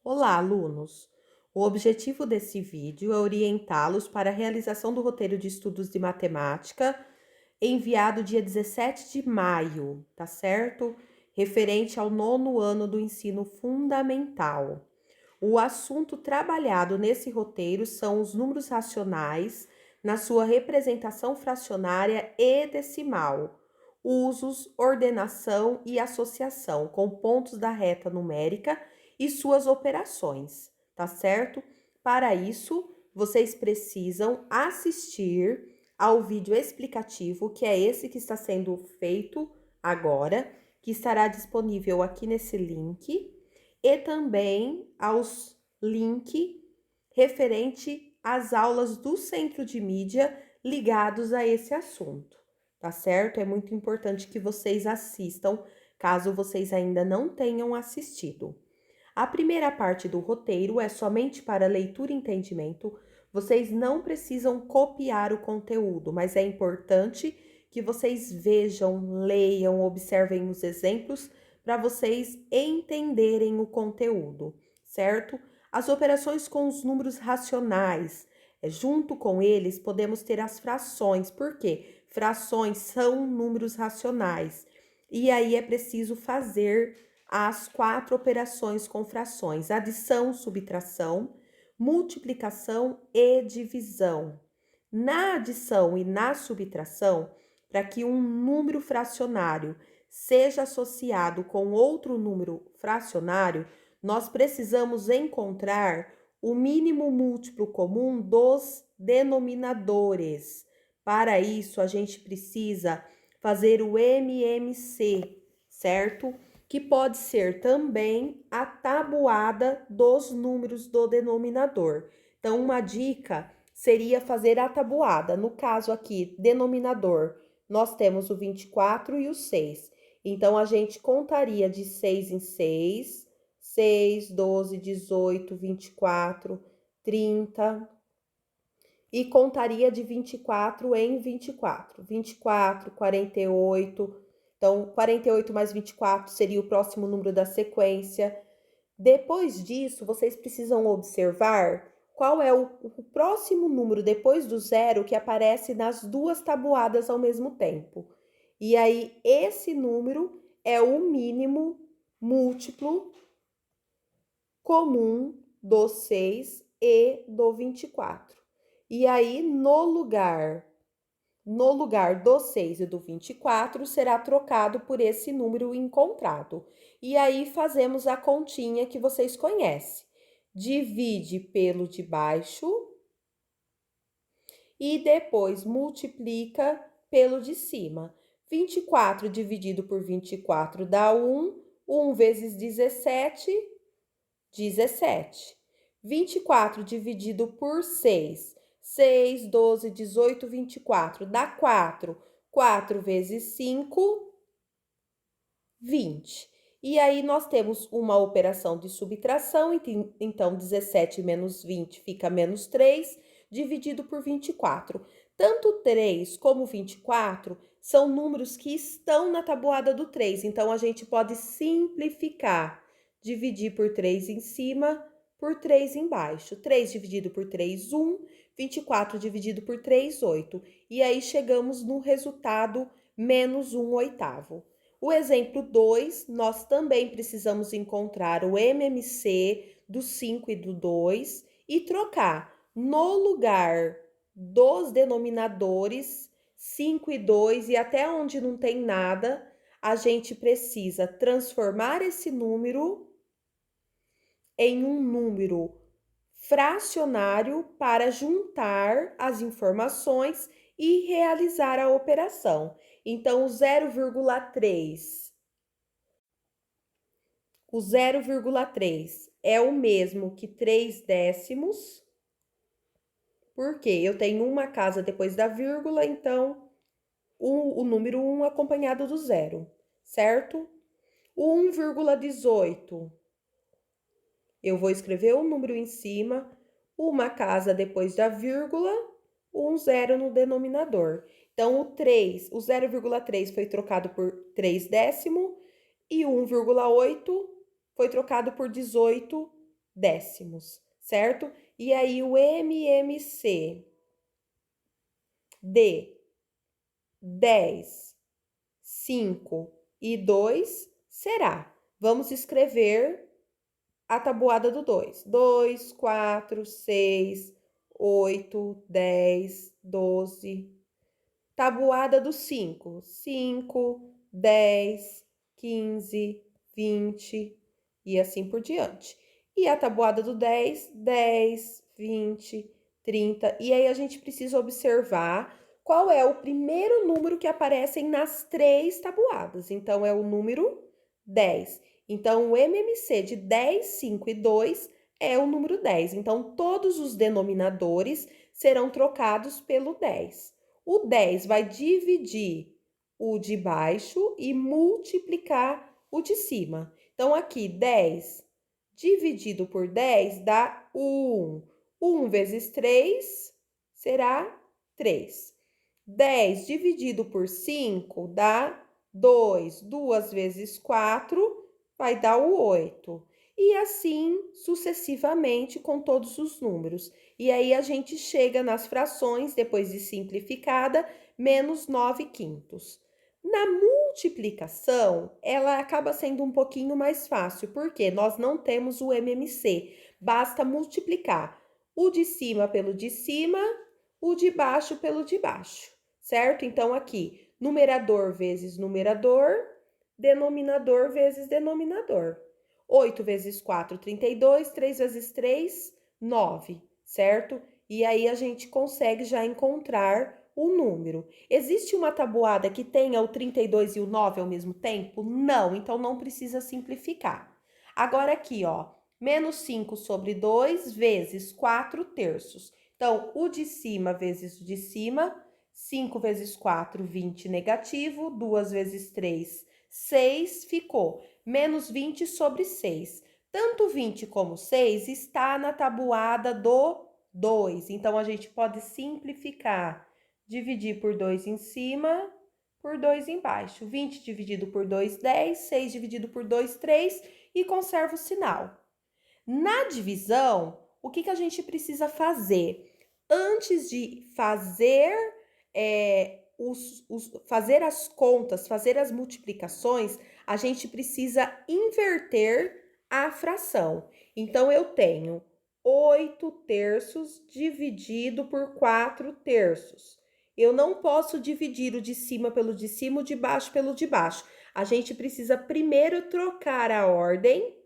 Olá, alunos! O objetivo desse vídeo é orientá-los para a realização do roteiro de estudos de matemática enviado dia 17 de maio, tá certo? Referente ao nono ano do ensino fundamental. O assunto trabalhado nesse roteiro são os números racionais na sua representação fracionária e decimal, usos, ordenação e associação com pontos da reta numérica e suas operações, tá certo? Para isso, vocês precisam assistir ao vídeo explicativo, que é esse que está sendo feito agora, que estará disponível aqui nesse link, e também aos link referente às aulas do Centro de Mídia ligados a esse assunto, tá certo? É muito importante que vocês assistam, caso vocês ainda não tenham assistido. A primeira parte do roteiro é somente para leitura e entendimento. Vocês não precisam copiar o conteúdo, mas é importante que vocês vejam, leiam, observem os exemplos para vocês entenderem o conteúdo, certo? As operações com os números racionais, junto com eles podemos ter as frações, porque frações são números racionais. E aí é preciso fazer as 4 operações com frações: adição, subtração, multiplicação e divisão. Na adição e na subtração, para que um número fracionário seja associado com outro número fracionário, nós precisamos encontrar o mínimo múltiplo comum dos denominadores. Para isso, a gente precisa fazer o MMC, certo? Que pode ser também a tabuada dos números do denominador. Então, uma dica seria fazer a tabuada. No caso aqui, denominador, nós temos o 24 e o 6. Então, a gente contaria de 6 em 6, 6, 12, 18, 24, 30, e contaria de 24 em 24. 24, 48. Então, 48 mais 24 seria o próximo número da sequência. Depois disso, vocês precisam observar qual é o próximo número depois do zero que aparece nas duas tabuadas ao mesmo tempo. E aí, esse número é o mínimo múltiplo comum do 6 e do 24. E aí, no lugar do 6 e do 24, será trocado por esse número encontrado. E aí, fazemos a continha que vocês conhecem. Divide pelo de baixo e depois multiplica pelo de cima. 24 dividido por 24 dá 1. 1 vezes 17, 17. 24 dividido por 6, 6, 12, 18, 24, dá 4. 4 vezes 5, 20. E aí, nós temos uma operação de subtração, então 17 menos 20 fica menos 3, dividido por 24. Tanto 3 como 24 são números que estão na tabuada do 3, então a gente pode simplificar. Dividir por 3 em cima, por 3 embaixo. 3 dividido por 3, 1. 24 dividido por 3, 8. E aí chegamos no resultado menos 1 oitavo. O exemplo 2, nós também precisamos encontrar o MMC do 5 e do 2 e trocar. No lugar dos denominadores 5 e 2 e até onde não tem nada, a gente precisa transformar esse número em um número fracionário para juntar as informações e realizar a operação. Então, o 0,3 é o mesmo que 3 décimos, porque eu tenho uma casa depois da vírgula, então o número 1 acompanhado do zero, certo? O 1,18, eu vou escrever o número em cima, uma casa depois da vírgula, um zero no denominador. Então, o 0,3 foi trocado por 3 décimo e o 1,8 foi trocado por 18 décimos, certo? E aí, o MMC de 10, 5 e 2 será. Vamos escrever a tabuada do 2. 2, 4, 6, 8, 10, 12. Tabuada do 5. 5, 10, 15, 20 e assim por diante. E a tabuada do 10, 10, 20, 30. E aí a gente precisa observar qual é o primeiro número que aparecem nas três tabuadas. Então, é o número 10. Então, o MMC de 10, 5 e 2 é o número 10. Então, todos os denominadores serão trocados pelo 10. O 10 vai dividir o de baixo e multiplicar o de cima. Então, aqui, 10 dividido por 10 dá 1. 1 vezes 3 será 3. 10 dividido por 5 dá 2. 2 vezes 4 vai dar o 8. E assim sucessivamente com todos os números. E aí a gente chega nas frações, depois de simplificada, menos 9 quintos. Na multiplicação, ela acaba sendo um pouquinho mais fácil, porque nós não temos o MMC. Basta multiplicar o de cima pelo de cima, o de baixo pelo de baixo, certo? Então, aqui, numerador vezes numerador, denominador vezes denominador. 8 vezes 4, 32, 3 vezes 3, 9, certo? E aí a gente consegue já encontrar o número. Existe uma tabuada que tenha o 32 e o 9 ao mesmo tempo? Não, então não precisa simplificar. Agora aqui, ó, menos 5 sobre 2 vezes 4 terços. Então, o de cima vezes o de cima, 5 vezes 4, 20 negativo, 2 vezes 3, 6, ficou menos 20 sobre 6. Tanto 20 como 6 está na tabuada do 2. Então, a gente pode simplificar. Dividir por 2 em cima, por 2 embaixo. 20 dividido por 2, 10. 6 dividido por 2, 3. E conserva o sinal. Na divisão, o que a gente precisa fazer? Antes de fazer fazer as contas, fazer as multiplicações, a gente precisa inverter a fração. Então, eu tenho 8 terços dividido por 4 terços. Eu não posso dividir o de cima pelo de cima, o de baixo pelo de baixo. A gente precisa primeiro trocar a ordem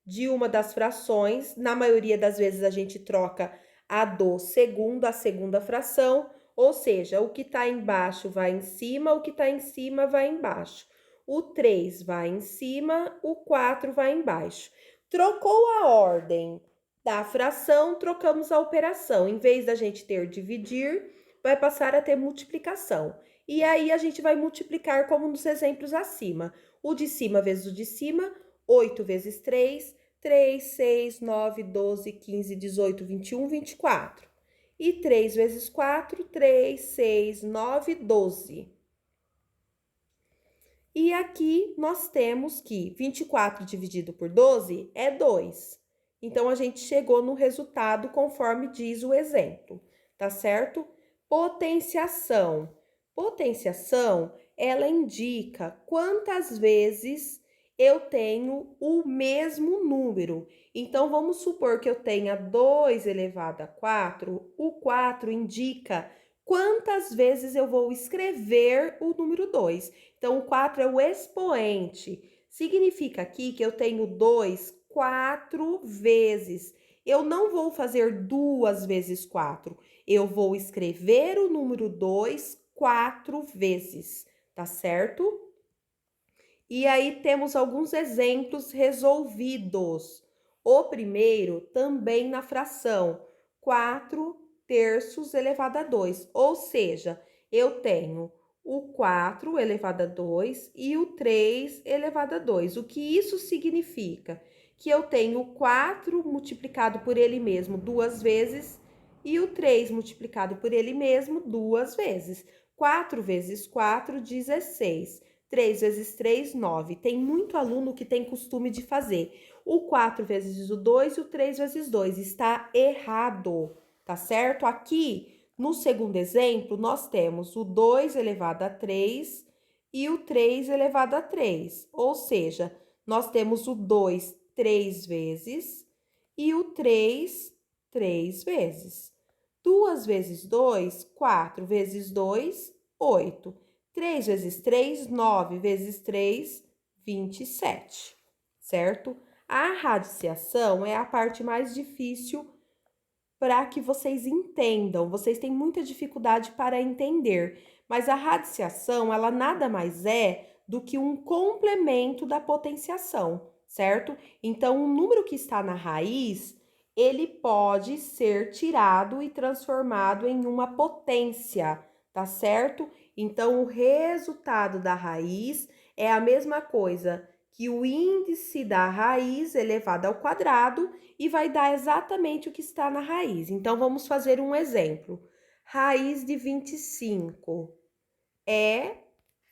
de uma das frações. Na maioria das vezes, a gente troca a do segundo, a segunda fração, ou seja, o que está embaixo vai em cima, o que está em cima vai embaixo. O 3 vai em cima, o 4 vai embaixo. Trocou a ordem da fração, trocamos a operação. Em vez da gente ter dividir, vai passar a ter multiplicação. E aí, a gente vai multiplicar como nos exemplos acima. O de cima vezes o de cima, 8 vezes 3, 3, 6, 9, 12, 15, 18, 21, 24. E 3 vezes 4, 3, 6, 9, 12. E aqui nós temos que 24 dividido por 12 é 2. Então, a gente chegou no resultado conforme diz o exemplo, tá certo? Potenciação. Potenciação, ela indica quantas vezes eu tenho o mesmo número. Então, vamos supor que eu tenha 2 elevado a 4. O 4 indica quantas vezes eu vou escrever o número 2. Então, o 4 é o expoente. Significa aqui que eu tenho 2 4 vezes. Eu não vou fazer 2 vezes 4. Eu vou escrever o número 2 4 vezes, tá certo? E aí temos alguns exemplos resolvidos. O primeiro também na fração 4 terços elevado a 2, ou seja, eu tenho o 4 elevado a 2 e o 3 elevado a 2. O que isso significa? Que eu tenho o 4 multiplicado por ele mesmo 2 vezes e o 3 multiplicado por ele mesmo 2 vezes. 4 vezes 4, 16. 3 vezes 3, 9. Tem muito aluno que tem costume de fazer o 4 vezes o 2 e o 3 vezes 2. Está errado, tá certo? Aqui, no segundo exemplo, nós temos o 2 elevado a 3 e o 3 elevado a 3. Ou seja, nós temos o 2 3 vezes e o 3 3 vezes. 2 vezes 2, 4 vezes 2, 8. 3 vezes 3, 9 vezes 3, 27, certo? A radiciação é a parte mais difícil para que vocês entendam. Vocês têm muita dificuldade para entender, mas a radiciação, ela nada mais é do que um complemento da potenciação, certo? Então, o número que está na raiz, ele pode ser tirado e transformado em uma potência, tá certo? Então, o resultado da raiz é a mesma coisa que o índice da raiz elevado ao quadrado e vai dar exatamente o que está na raiz. Então, vamos fazer um exemplo. Raiz de 25 é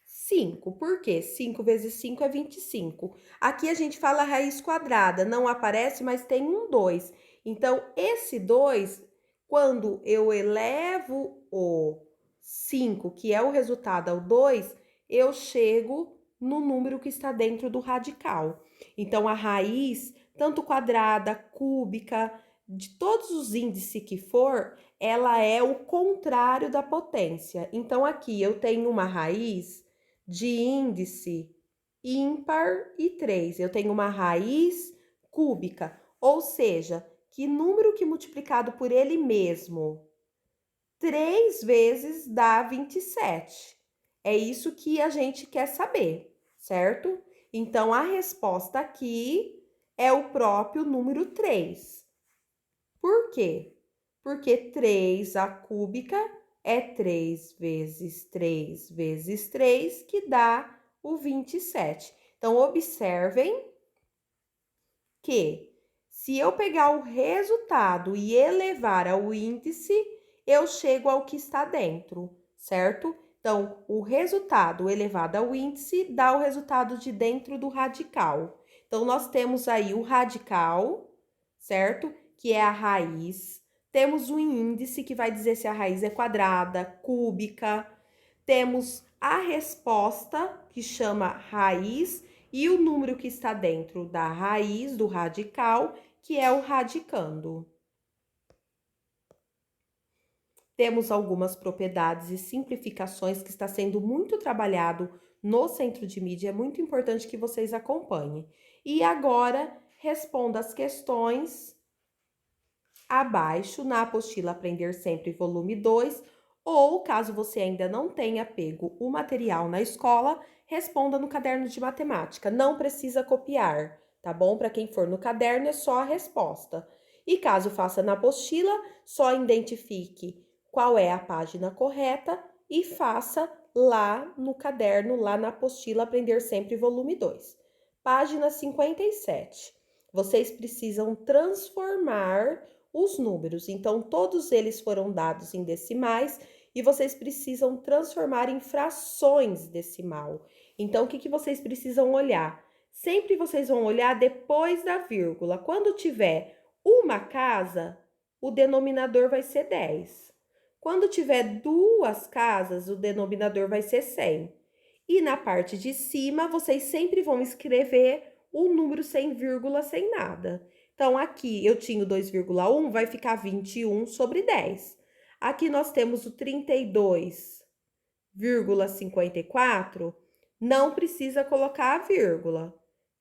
5. Por quê? 5 vezes 5 é 25. Aqui a gente fala raiz quadrada, não aparece, mas tem um 2. Então, esse 2, quando eu elevo o 5, que é o resultado ao 2, eu chego no número que está dentro do radical. Então, a raiz, tanto quadrada, cúbica, de todos os índices que for, ela é o contrário da potência. Então, aqui eu tenho uma raiz de índice ímpar e 3. Eu tenho uma raiz cúbica, ou seja, que número que multiplicado por ele mesmo 3 vezes dá 27. É isso que a gente quer saber, certo? Então, a resposta aqui é o próprio número 3. Por quê? Porque 3 a cúbica é 3 vezes 3 vezes 3, que dá o 27. Então, observem que se eu pegar o resultado e elevar ao índice, eu chego ao que está dentro, certo? Então, o resultado elevado ao índice dá o resultado de dentro do radical. Então, nós temos aí o radical, certo? Que é a raiz. Temos o índice, que vai dizer se a raiz é quadrada, cúbica. Temos a resposta, que chama raiz, e o número que está dentro da raiz do radical, que é o radicando. Temos algumas propriedades e simplificações que está sendo muito trabalhado no Centro de Mídia, é muito importante que vocês acompanhem. E agora, responda as questões abaixo na apostila Aprender Sempre, volume 2, ou, caso você ainda não tenha pego o material na escola, responda no caderno de matemática. Não precisa copiar, tá bom? Para quem for no caderno, é só a resposta. E caso faça na apostila, só identifique qual é a página correta e faça lá no caderno, lá na apostila Aprender Sempre, volume 2. Página 57. Vocês precisam transformar os números. Então, todos eles foram dados em decimais e vocês precisam transformar em frações decimal. Então, o que vocês precisam olhar? Sempre vocês vão olhar depois da vírgula. Quando tiver uma casa, o denominador vai ser 10. Quando tiver duas casas, o denominador vai ser 100. E na parte de cima, vocês sempre vão escrever o número sem vírgula, sem nada. Então, aqui eu tinha o 2,1, vai ficar 21 sobre 10. Aqui nós temos o 32,54, não precisa colocar a vírgula.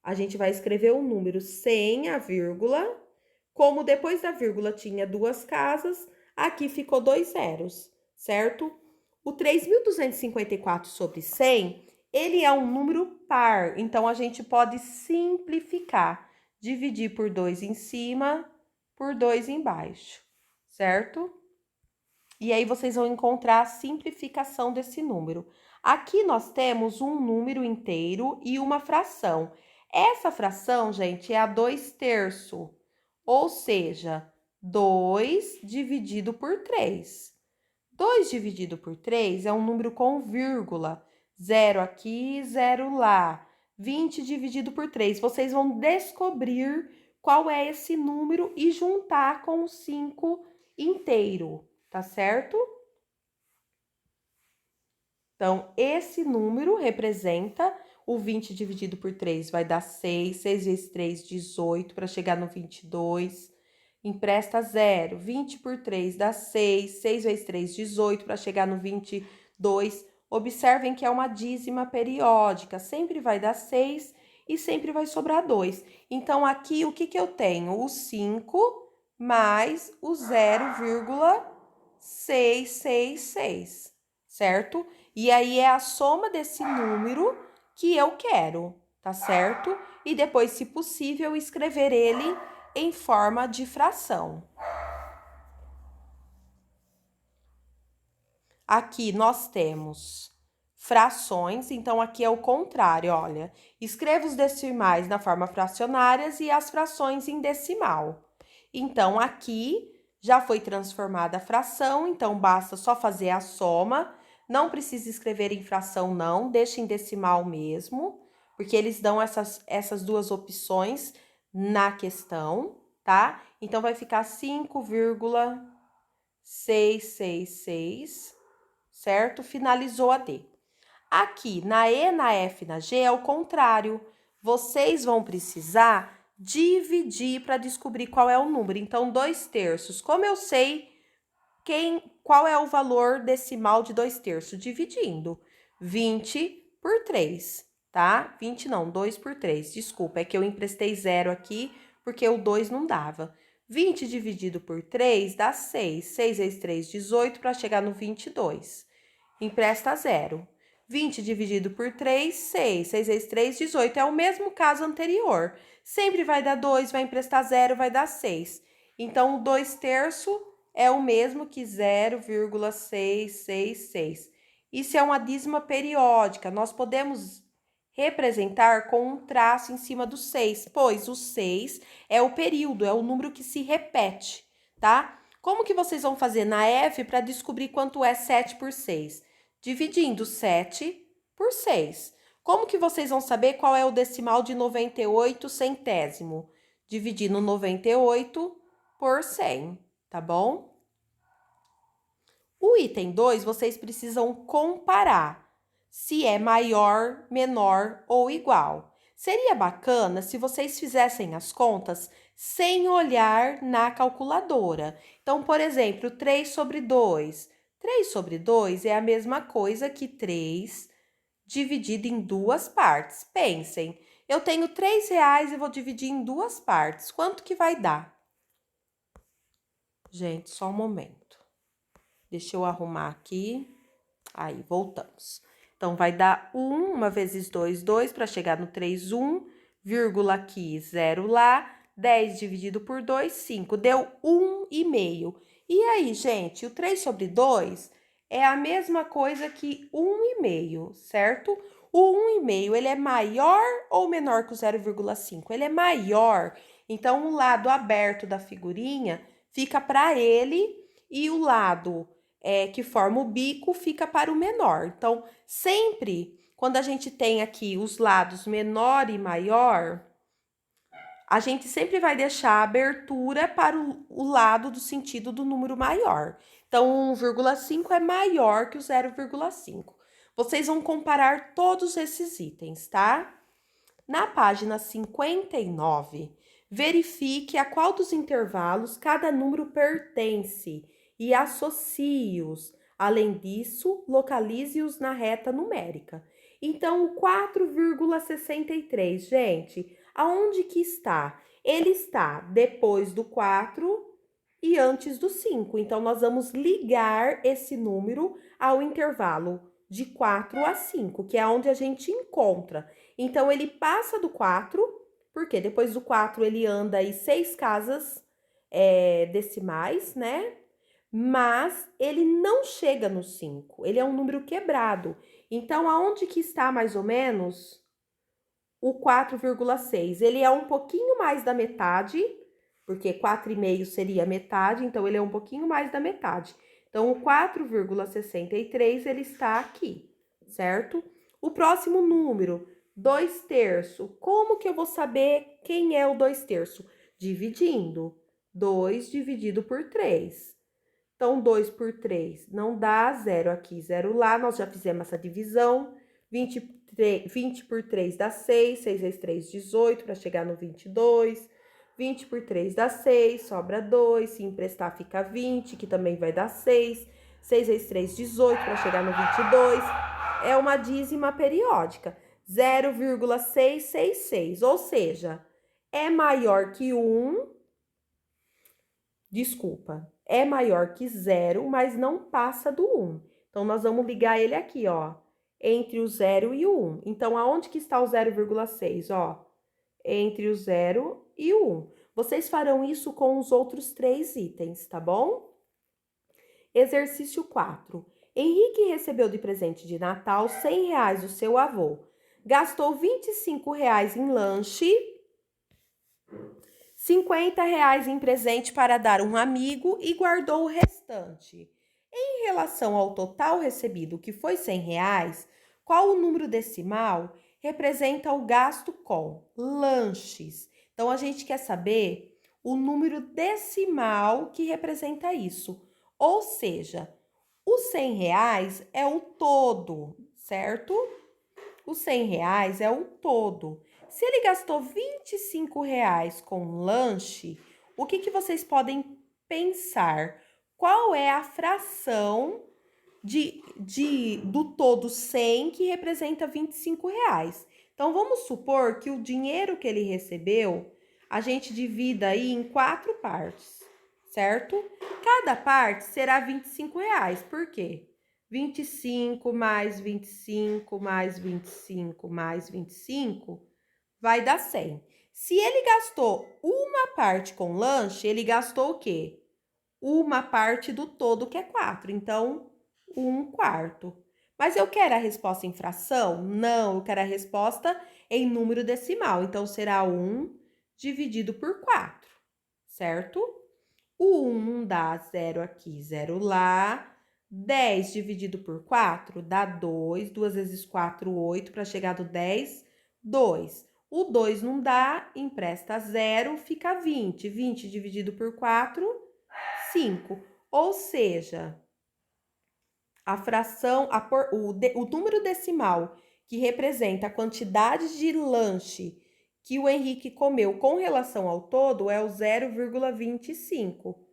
A gente vai escrever o número sem a vírgula. Como depois da vírgula tinha duas casas, aqui ficou 2 zeros, certo? O 3.254 sobre 100, ele é um número par, então a gente pode simplificar. Dividir por 2 em cima, por 2 embaixo, certo? E aí vocês vão encontrar a simplificação desse número. Aqui nós temos um número inteiro e uma fração. Essa fração, gente, é a 2/3, ou seja, 2 dividido por 3. 2 dividido por 3 é um número com vírgula. 0 aqui, 0 lá. 20 dividido por 3. Vocês vão descobrir qual é esse número e juntar com o 5 inteiro, tá certo? Então, esse número representa o 20 dividido por 3, vai dar 6. 6 vezes 3, 18, para chegar no 22. Empresta 0. 20 por 3 dá 6. 6 vezes 3, 18, para chegar no 22. Observem que é uma dízima periódica, sempre vai dar 6 e sempre vai sobrar 2. Então, aqui, o que eu tenho? O 5 mais o 0,666, certo? E aí, é a soma desse número que eu quero, tá certo? E depois, se possível, escrever ele em forma de fração. Aqui nós temos frações, então aqui é o contrário, olha. Escreva os decimais na forma fracionárias e as frações em decimal. Então, aqui já foi transformada a fração, então basta só fazer a soma. Não precisa escrever em fração, não, deixa em decimal mesmo, porque eles dão essas duas opções na questão, tá? Então, vai ficar 5,666, certo? Finalizou a D. Aqui, na E, na F, na G, é o contrário. Vocês vão precisar dividir para descobrir qual é o número. Então, 2/3. Como eu sei qual é o valor decimal de 2/3? Dividindo. 20 por 3, tá? 20 não, 2 por 3. Desculpa, é que eu emprestei 0 aqui, porque o 2 não dava. 20 dividido por 3 dá 6. 6 vezes 3, 18, para chegar no 22. Empresta 0. 20 dividido por 3, 6. 6 vezes 3, 18. É o mesmo caso anterior. Sempre vai dar 2, vai emprestar 0, vai dar 6. Então, o 2/3 é o mesmo que 0,666. Isso é uma dízima periódica. Nós podemos representar com um traço em cima do 6, pois o 6 é o período, é o número que se repete, tá? Como que vocês vão fazer na F para descobrir quanto é 7 por 6? Dividindo 7 por 6. Como que vocês vão saber qual é o decimal de 98 centésimo? Dividindo 98 por 100, tá bom? O item 2, vocês precisam comparar se é maior, menor ou igual. Seria bacana se vocês fizessem as contas sem olhar na calculadora. Então, por exemplo, 3 sobre 2. 3 sobre 2 é a mesma coisa que 3 dividido em duas partes. Pensem, eu tenho R$ 3 e vou dividir em duas partes. Quanto que vai dar? Gente, só um momento. Deixa eu arrumar aqui. Aí, voltamos. Então, vai dar 1 vezes 2, 2, para chegar no 3, 1, vírgula aqui, 0 lá, 10 dividido por 2, 5. Deu 1,5. E aí, gente, o 3 sobre 2 é a mesma coisa que 1,5, certo? O 1,5, ele é maior ou menor que o 0,5? Ele é maior. Então, o lado aberto da figurinha fica para ele e o lado que forma o bico fica para o menor. Então, sempre quando a gente tem aqui os lados menor e maior, a gente sempre vai deixar a abertura para o lado do sentido do número maior. Então, 1,5 é maior que o 0,5. Vocês vão comparar todos esses itens, tá? Na página 59, verifique a qual dos intervalos cada número pertence e associe-os. Além disso, localize-os na reta numérica. Então, o 4,63, gente, aonde que está? Ele está depois do 4 e antes do 5. Então, nós vamos ligar esse número ao intervalo de 4 a 5, que é onde a gente encontra. Então, ele passa do 4, porque depois do 4 ele anda aí 6 casas decimais, né? Mas ele não chega no 5, ele é um número quebrado. Então, aonde que está mais ou menos o 4,6? Ele é um pouquinho mais da metade, porque 4,5 seria metade, então ele é um pouquinho mais da metade. Então, o 4,63 ele está aqui, certo? O próximo número, 2/3. Como que eu vou saber quem é o 2/3? Dividindo. 2 dividido por 3. Então, 2 por 3 não dá, 0 aqui, 0 lá. Nós já fizemos essa divisão. 20 por 3 dá 6. 6 vezes 3, 18, para chegar no 22. 20 por 3 dá 6, sobra 2. Se emprestar, fica 20, que também vai dar 6. 6 vezes 3, 18, para chegar no 22. É uma dízima periódica. 0,666, ou seja, é maior que 1, desculpa, é maior que 0, mas não passa do 1. Então, nós vamos ligar ele aqui, ó, entre o 0 e o 1. Então, aonde que está o 0,6, ó? Entre o 0 e o 1. Vocês farão isso com os outros 3 itens, tá bom? Exercício 4. Henrique recebeu de presente de Natal R$ 100 do seu avô. Gastou R$ 25 em lanche, R$ 50 em presente para dar a um amigo e guardou o restante. Em relação ao total recebido, que foi R$ 100, qual o número decimal representa o gasto com lanches? Então, a gente quer saber o número decimal que representa isso. Ou seja, os R$ 100 é o todo, certo? Os R$ 100 é o todo. Se ele gastou R$ 25 com lanche, o que vocês podem pensar? Qual é a fração do todo 100 que representa R$ 25? Então, vamos supor que o dinheiro que ele recebeu, a gente divida aí em 4 partes, certo? Cada parte será R$ 25. Por quê? 25 mais 25 mais 25 mais 25 vai dar 100. Se ele gastou uma parte com lanche, ele gastou o quê? Uma parte do todo, que é 4. Então, 1/4. Mas eu quero a resposta em fração? Não, eu quero a resposta em número decimal. Então, será 1 dividido por 4, certo? O 1 dá 0 aqui, 0 lá. 10 dividido por 4 dá 2. 2 vezes 4, 8. Para chegar do 10, 2. O 2 não dá, empresta 0, fica 20. 20 dividido por 4, 5. Ou seja, a fração, o número decimal que representa a quantidade de lanche que o Henrique comeu com relação ao todo é o 0,25.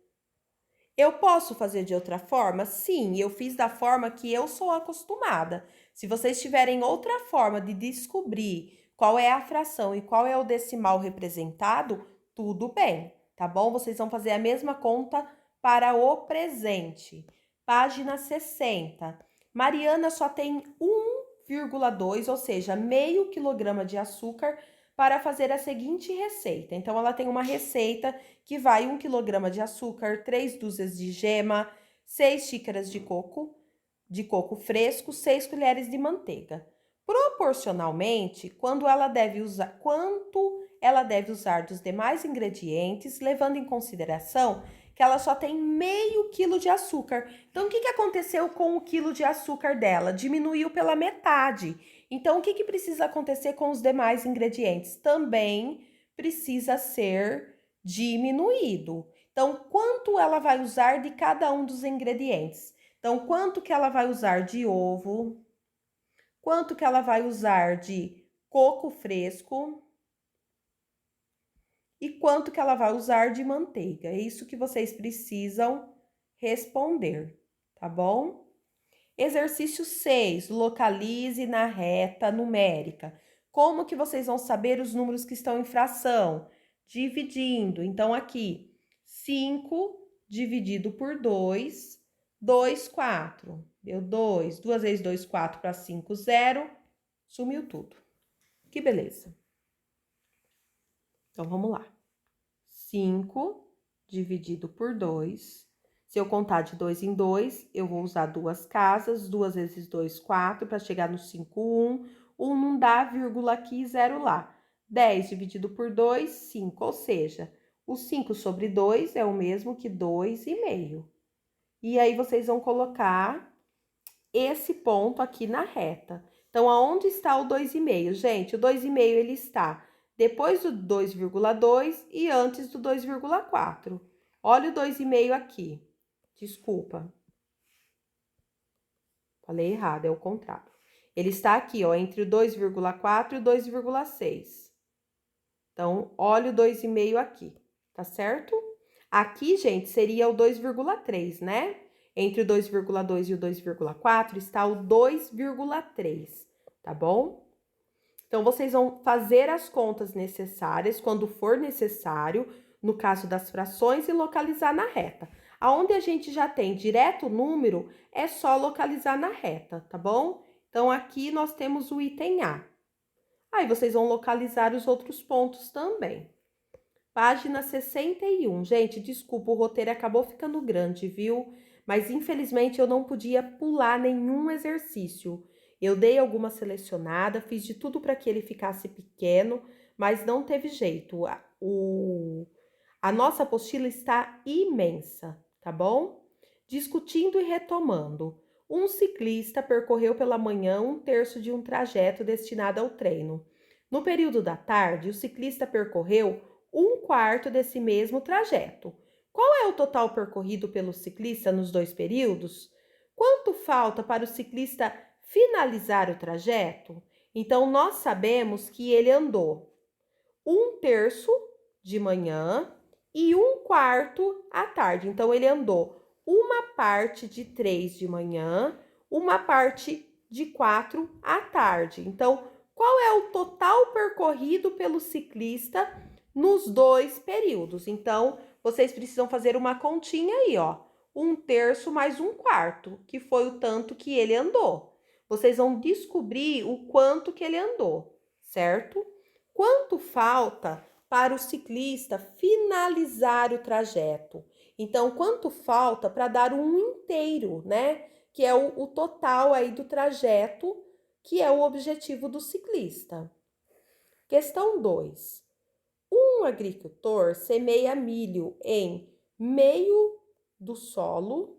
Eu posso fazer de outra forma? Sim, eu fiz da forma que eu sou acostumada. Se vocês tiverem outra forma de descobrir qual é a fração e qual é o decimal representado, tudo bem, tá bom? Vocês vão fazer a mesma conta para o presente. Página 60. Mariana só tem 1,2, ou seja, meio quilograma de açúcar para fazer a seguinte receita. Então, ela tem uma receita que vai 1 quilograma de açúcar, 3 dúzias de gema, 6 xícaras de coco fresco, 6 colheres de manteiga. Proporcionalmente, quanto ela deve usar dos demais ingredientes, levando em consideração que ela só tem meio quilo de açúcar. Então, o que aconteceu com o quilo de açúcar dela? Diminuiu pela metade. Então, o que precisa acontecer com os demais ingredientes? Também precisa ser diminuído. Então, quanto ela vai usar de cada um dos ingredientes? Então, quanto que ela vai usar de ovo? Quanto que ela vai usar de coco fresco? E quanto que ela vai usar de manteiga? É isso que vocês precisam responder, tá bom? Exercício 6, localize na reta numérica. Como que vocês vão saber os números que estão em fração? Dividindo. Então, aqui, 5 dividido por 2, 2, 4. Deu 2. 2 vezes 2, 4 para 5, 0. Sumiu tudo. Que beleza. Então, vamos lá. 5 dividido por 2. Se eu contar de 2 em 2, eu vou usar duas casas. 2 vezes 2, 4, para chegar no 5, 1. 1 não dá, vírgula aqui, 0 lá. 10 dividido por 2, 5. Ou seja, o 5 sobre 2 é o mesmo que 2,5. E aí, vocês vão colocar esse ponto aqui na reta. Então, aonde está o 2,5? Gente, o 2,5 ele está depois do 2,2 e antes do 2,4. Olha o 2,5 aqui. Desculpa. Falei errado, é o contrário. Ele está aqui, ó, entre o 2,4 e o 2,6. Então, olha o 2,5 aqui, tá certo? Aqui, gente, seria o 2,3, né? Entre o 2,2 e o 2,4 está o 2,3, tá bom? Então, vocês vão fazer as contas necessárias quando for necessário, no caso das frações, e localizar na reta. Aonde a gente já tem direto o número, é só localizar na reta, tá bom? Então, aqui nós temos o item A. Aí, vocês vão localizar os outros pontos também. Página 61. Gente, desculpa, o roteiro acabou ficando grande, viu? Mas, infelizmente, eu não podia pular nenhum exercício. Eu dei alguma selecionada, fiz de tudo para que ele ficasse pequeno, mas não teve jeito. A nossa apostila está imensa, tá bom? Discutindo e retomando. Um ciclista percorreu pela manhã 1/3 de um trajeto destinado ao treino. No período da tarde, o ciclista percorreu 1/4 desse mesmo trajeto. Qual é o total percorrido pelo ciclista nos dois períodos? Quanto falta para o ciclista finalizar o trajeto? Então, nós sabemos que ele andou 1/3 de manhã e 1/4 à tarde. Então, ele andou uma parte de 3 de manhã, uma parte de 4 à tarde. Então, qual é o total percorrido pelo ciclista nos dois períodos? Então, vocês precisam fazer uma continha aí, ó. 1/3 mais 1/4, que foi o tanto que ele andou. Vocês vão descobrir o quanto que ele andou, certo? Quanto falta para o ciclista finalizar o trajeto? Então, quanto falta para dar um inteiro, né? Que é o total aí do trajeto, que é o objetivo do ciclista. Questão 2. Um agricultor semeia milho em meio do solo,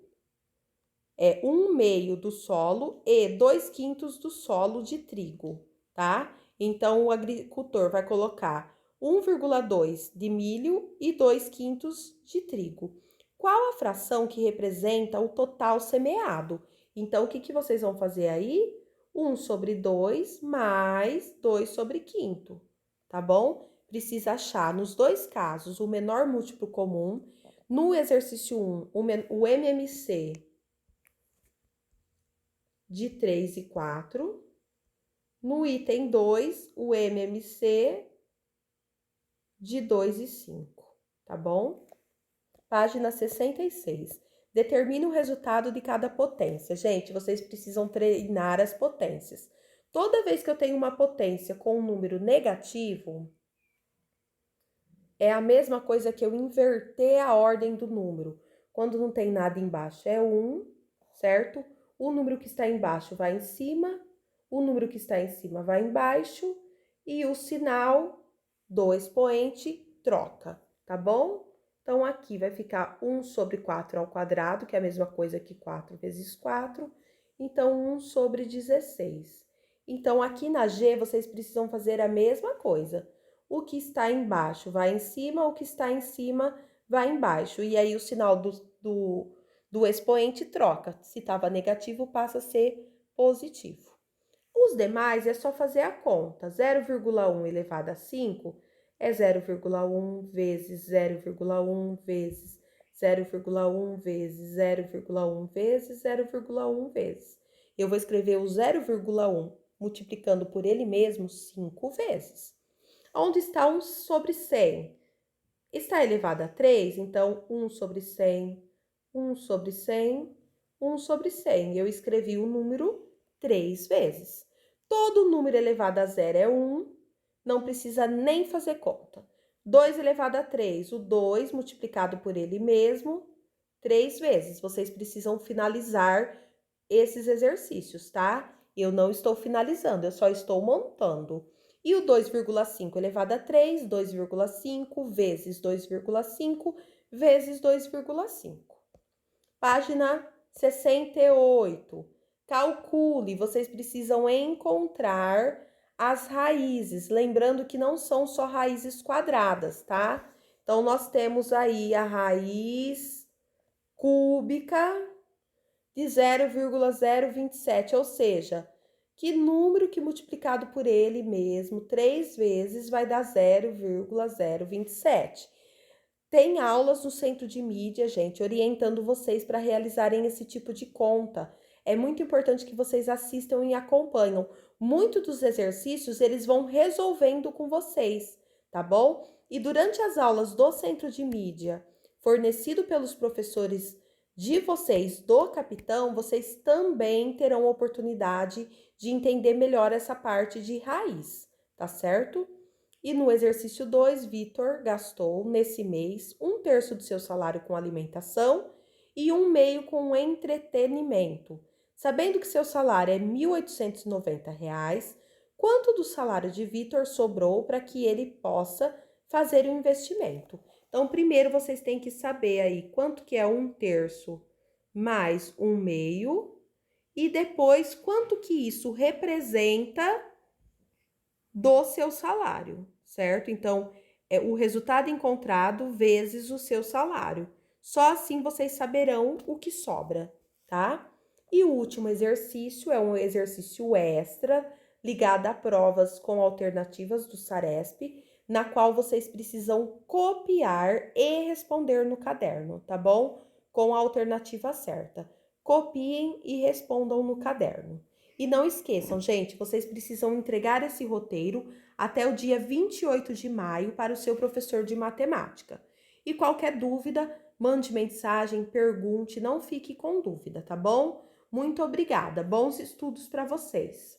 1/2 do solo e 2/5 do solo de trigo, tá? Então, o agricultor vai colocar 1,2 de milho e 2/5 de trigo. Qual a fração que representa o total semeado? Então, o que vocês vão fazer aí? 1/2 mais 2/5, tá bom? Precisa achar, nos dois casos, o menor múltiplo comum. No exercício 1, o MMC de 3 e 4. No item 2, o MMC de 2 e 5, tá bom? Página 66. Determine o resultado de cada potência. Gente, vocês precisam treinar as potências. Toda vez que eu tenho uma potência com um número negativo, é a mesma coisa que eu inverter a ordem do número. Quando não tem nada embaixo é 1, certo? O número que está embaixo vai em cima, o número que está em cima vai embaixo e o sinal do expoente troca, tá bom? Então, aqui vai ficar 1/4 ao quadrado, que é a mesma coisa que 4 vezes 4. Então, 1/16. Então, aqui na G, vocês precisam fazer a mesma coisa. O que está embaixo vai em cima, o que está em cima vai embaixo. E aí, o sinal do expoente troca. Se estava negativo, passa a ser positivo. Os demais é só fazer a conta. 0,1 elevado a 5 é 0,1 vezes 0,1 vezes 0,1 vezes 0,1 vezes 0,1 vezes. Eu vou escrever o 0,1 multiplicando por ele mesmo 5 vezes. Onde está 1/100? Está elevado a 3, então 1/100, 1/100, 1/100. Eu escrevi o número 3 vezes. Todo número elevado a 0 é 1, não precisa nem fazer conta. 2 elevado a 3, o 2 multiplicado por ele mesmo, 3 vezes. Vocês precisam finalizar esses exercícios, tá? Eu não estou finalizando, eu só estou montando. E o 2,5 elevado a 3, 2,5 vezes 2,5 vezes 2,5. Página 68. Calcule, vocês precisam encontrar as raízes, lembrando que não são só raízes quadradas, tá? Então, nós temos aí a raiz cúbica de 0,027, ou seja, que número que multiplicado por ele mesmo 3 vezes vai dar 0,027. Tem aulas no Centro de Mídia, gente, orientando vocês para realizarem esse tipo de conta. É muito importante que vocês assistam e acompanham. Muitos dos exercícios eles vão resolvendo com vocês, tá bom? E durante as aulas do Centro de Mídia, fornecido pelos professores de vocês do Capitão, vocês também terão oportunidade de entender melhor essa parte de raiz, tá certo? E no exercício 2, Vitor gastou nesse mês 1/3 do seu salário com alimentação e 1/2 com entretenimento. Sabendo que seu salário é R$ 1.890, quanto do salário de Vitor sobrou para que ele possa fazer o investimento? Então, primeiro vocês têm que saber aí quanto que é 1/3 mais 1/2 e depois quanto que isso representa do seu salário, certo? Então, é o resultado encontrado vezes o seu salário. Só assim vocês saberão o que sobra, tá? E o último exercício é um exercício extra ligado a provas com alternativas do Saresp, na qual vocês precisam copiar e responder no caderno, tá bom? Com a alternativa certa. Copiem e respondam no caderno. E não esqueçam, gente, vocês precisam entregar esse roteiro até o dia 28 de maio para o seu professor de matemática. E qualquer dúvida, mande mensagem, pergunte, não fique com dúvida, tá bom? Muito obrigada. Bons estudos para vocês.